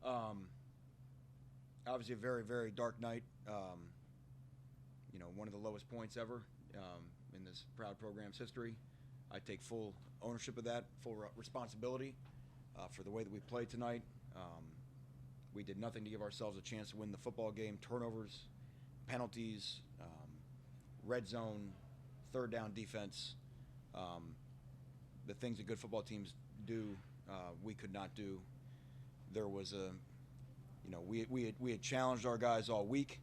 Um, Obviously, a very, very dark night. One of the lowest points ever in this proud program's history. I take full ownership of that, full responsibility for the way that we played tonight. We did nothing to give ourselves a chance to win the football game. Turnovers, penalties, red zone, third down defense. The things that good football teams do, we could not do. There was we had challenged our guys all week.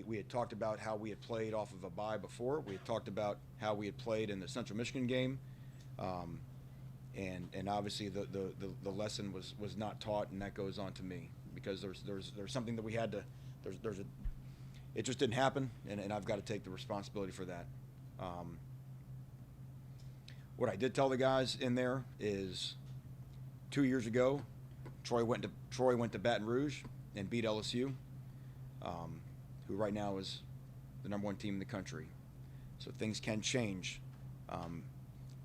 We had talked about how we had played off of a bye before. We had talked about how we had played in the Central Michigan game, and obviously the lesson was not taught, and that goes on to me because there's something that we had to it just didn't happen, and I've got to take the responsibility for that. What I did tell the guys in there is 2 years ago, Troy went to Baton Rouge and beat LSU, who right now is the #1 team in the country. So things can change,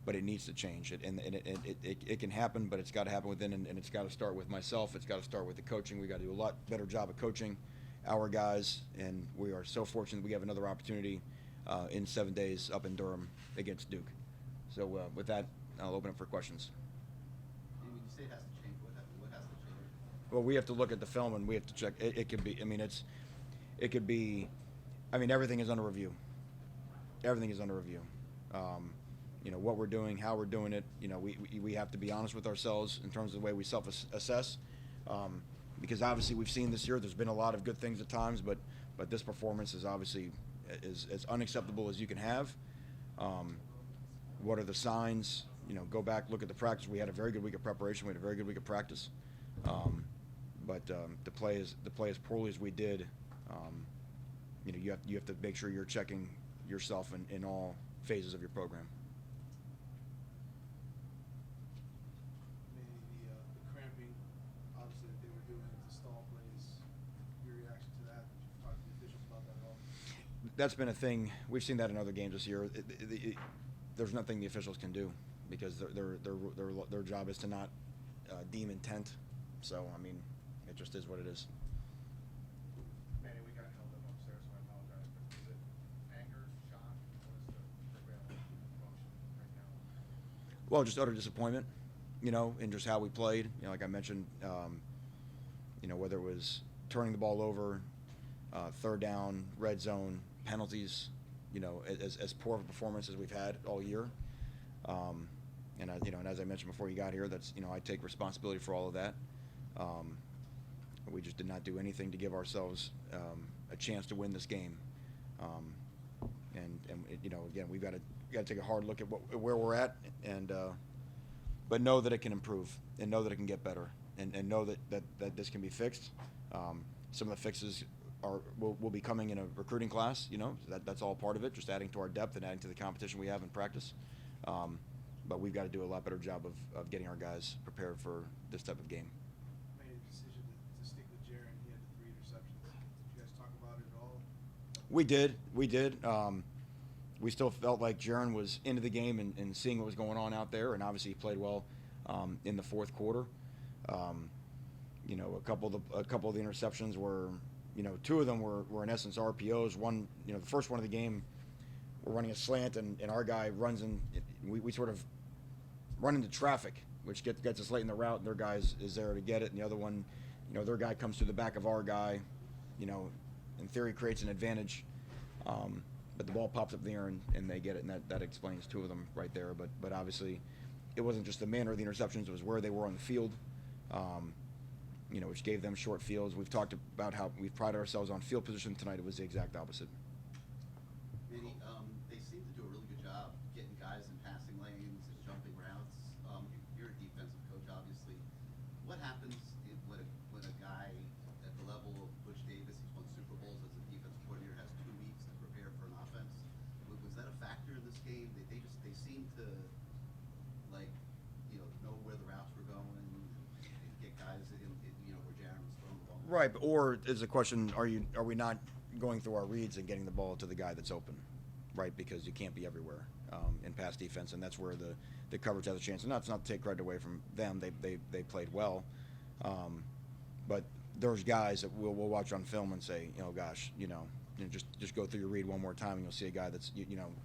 but it needs to change. It can happen, but it's got to happen within, and it's got to start with myself. It's got to start with the coaching. We got to do a lot better job of coaching our guys, and we are so fortunate we have another opportunity in 7 days up in Durham against Duke. So with that, I'll open up for questions. When you say it has to change, what has to change? Well, we have to look at the film and we have to check. It could be. It could be. Everything is under review. Everything is under review. What we're doing, how we're doing it. We have to be honest with ourselves in terms of the way we self-assess. Because obviously we've seen this year. There's been a lot of good things at times, but this performance is obviously as unacceptable as you can have. What are the signs? Go back, look at the practice. We had a very good week of preparation. We had a very good week of practice. But to play as poorly as we did, you have to make sure you're checking yourself in all phases of your program. Manny, the cramping, obviously, that they were doing to stall plays. Your reaction to that? Did you talk to the officials about that at all? That's been a thing. We've seen that in other games this year. There's nothing the officials can do because their job is to not deem intent. So it just is what it is. Manny, we got held up upstairs, so I apologize. But is it anger, shock? What is the prevailing emotion right now? Well, just utter disappointment, in just how we played. Like I mentioned, whether it was turning the ball over, third down, red zone, penalties, as poor of a performance as we've had all year. And as I mentioned before you got here, that's I take responsibility for all of that. We just did not do anything to give ourselves a chance to win this game. Again, we've got to take a hard look at where we're at, but know that it can improve and know that it can get better, and know that this can be fixed. Some of the fixes will be coming in a recruiting class. That's all part of it, just adding to our depth and adding to the competition we have in practice. But we've got to do a lot better job of getting our guys prepared for this type of game. Made a decision to stick with Jaron. He had the 3 interceptions. Did you guys talk about it at all? We did. We still felt like Jaron was into the game and seeing what was going on out there, and obviously he played well in the fourth quarter. A couple of the interceptions were, 2 of them were in essence RPOs. One, the first one of the game, we're running a slant and our guy runs in. We sort of run into traffic, which gets us late in the route, and their guy is there to get it. And the other one, their guy comes through the back of our guy, in theory creates an advantage. But the ball pops up in the air and they get it, and that explains 2 of them right there. But obviously, it wasn't just the manner of the interceptions; it was where they were on the field, which gave them short fields. We've talked about how we've prided ourselves on field position. Tonight, it was the exact opposite. Manny, they seem to do a really good job getting guys in passing lanes and jumping routes. You're a defensive coach, obviously. What happens when a guy at the level of Butch Davis, he's won Super Bowls as a defensive coordinator, has 2 weeks to prepare for an offense? Was that a factor in this game? They seem to know where the routes were going and get guys where Jaron was throwing the ball. Right, or is the question: are we not going through our reads and getting the ball to the guy that's open, right? Because you can't be everywhere. in pass defense, and that's where the coverage has a chance. And that's not to take credit away from them. They played well, but there's guys that we'll watch on film and say, gosh, just go through your read one more time and you'll see a guy that's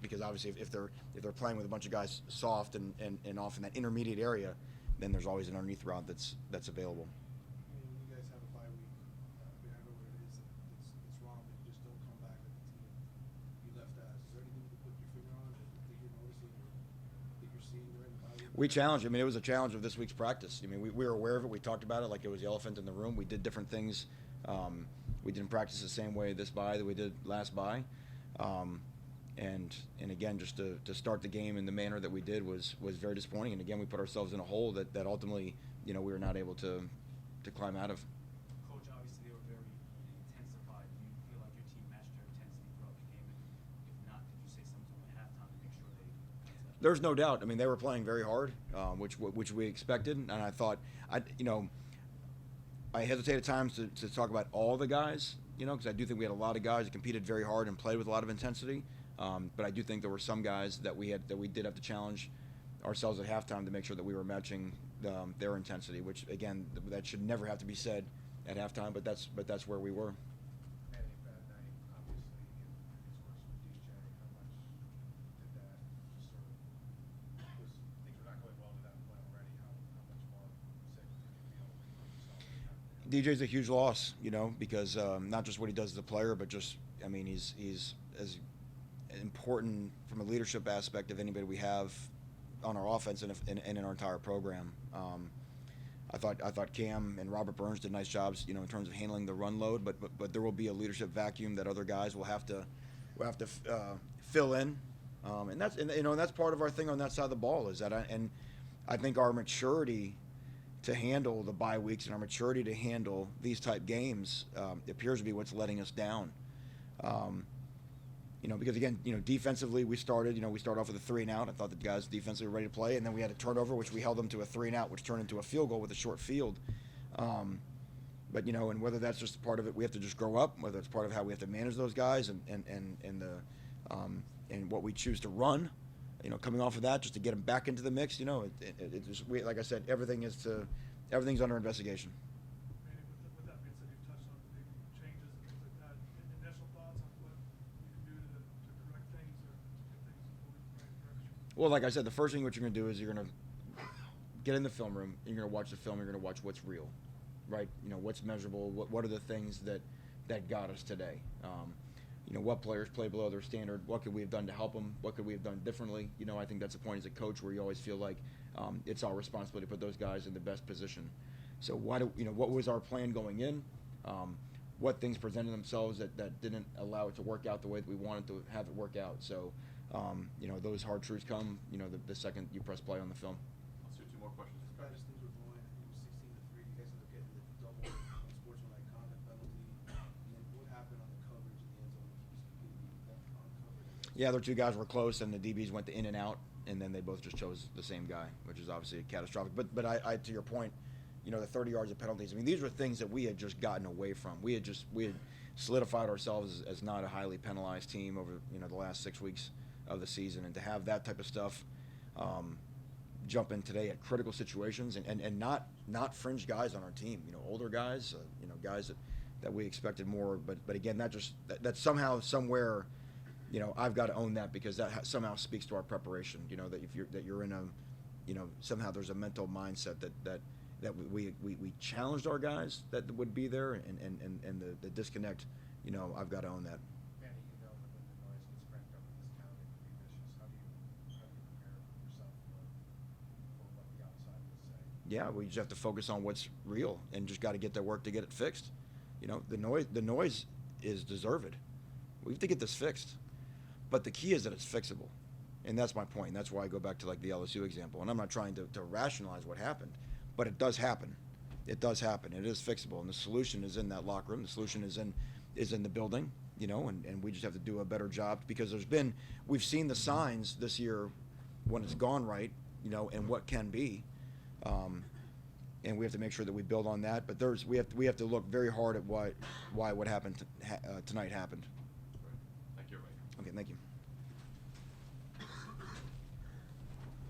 because obviously if they're playing with a bunch of guys soft and off in that intermediate area, then there's always an underneath route that's available. I mean, you guys have a bye week. I know what it is. It's wrong that you just don't come back with the team you left as. Is there anything you can put your finger on that you're noticing or that you're seeing during the bye week? We challenged. I mean, it was a challenge of this week's practice. I mean, we were aware of it. We talked about it like it was the elephant in the room. We did different things. We didn't practice the same way this bye that we did last bye. And again, just to start the game in the manner that we did was very disappointing. And again, we put ourselves in a hole that ultimately, we were not able to climb out of. Coach, obviously they were very intensified. Do you feel like your team matched their intensity throughout the game? And if not, did you say something at halftime to make sure they? There's no doubt. I mean, they were playing very hard, which we expected, and I thought, I hesitate at times to talk about all the guys, because I do think we had a lot of guys that competed very hard and played with a lot of intensity. But I do think there were some guys that we did have to challenge ourselves at halftime to make sure that we were matching their intensity, which again, that should never have to be said at halftime, but that's where we were. Manny, bad night, obviously, in his works with DJ. How much did that just sort of, things were not going well with that play already. How much more sick did you feel when you saw what happened? DJ's a huge loss, because not just what he does as a player, but just, I mean, he's as important from a leadership aspect of anybody we have on our offense and in our entire program. I thought Cam and Robert Burns did nice jobs, in terms of handling the run load, but there will be a leadership vacuum that other guys will have to fill in, and that's part of our thing on that side of the ball is that I think our maturity to handle the bye weeks and our maturity to handle these type games appears to be what's letting us down. Because again, defensively we started off with a 3 and out. I thought the guys defensively were ready to play, and then we had a turnover, which we held them to a 3 and out, which turned into a field goal with a short field. But and whether that's just part of it, we have to just grow up. Whether it's part of how we have to manage those guys and what we choose to run, coming off of that, just to get them back into the mix. Like I said, everything's under investigation. Manny, with that being said, you've touched on big changes and things like that. Initial thoughts on what you can do to correct things or to get things moving in the right direction? Well, like I said, the first thing what you're going to do is you're going to get in the film room. You're going to watch the film. You're going to watch what's real, right? What's measurable. What are the things that got us today? What players play below their standard? What could we have done to help them? What could we have done differently? I think that's a point as a coach where you always feel like it's our responsibility to put those guys in the best position. So what was our plan going in? What things presented themselves that didn't allow it to work out the way that we wanted to have it work out? So, those hard truths come, the second you press play on the film. Let's do 2 more questions. As bad as things were going, I think it was 16-3. You guys ended up getting the double unsportsmanlike conduct penalty. And then what happened on the coverage in the end zone? It was completely left uncovered. Yeah, their 2 guys were close, and the DBs went in and out, and then they both just chose the same guy, which is obviously catastrophic. But I to your point, the 30 yards of penalties. I mean, these were things that we had just gotten away from. We had solidified ourselves as not a highly penalized team over the last 6 weeks of the season, and to have that type of stuff jump in today at critical situations and not fringe guys on our team, older guys, guys that we expected more. But again, that somehow somewhere. I've got to own that because that somehow speaks to our preparation. That you're in a, somehow there's a mental mindset that we challenged our guys that would be there, and the disconnect. I've got to own that. Manny, that when the noise gets cranked up in this town, it can be vicious. How do you prepare yourself for what the outside will say? Yeah, we just have to focus on what's real and just got to get to work to get it fixed. The noise is deserved. We have to get this fixed. But the key is that it's fixable. And that's my point. That's why I go back to like the LSU example. And I'm not trying to rationalize what happened, but it does happen. It does happen. It is fixable. And the solution is in that locker room. The solution is in the building, and we just have to do a better job because we've seen the signs this year when it's gone right, and what can be. And we have to make sure that we build on that. But we have to look very hard at why what happened tonight happened. Thank you, everybody. Okay, thank you.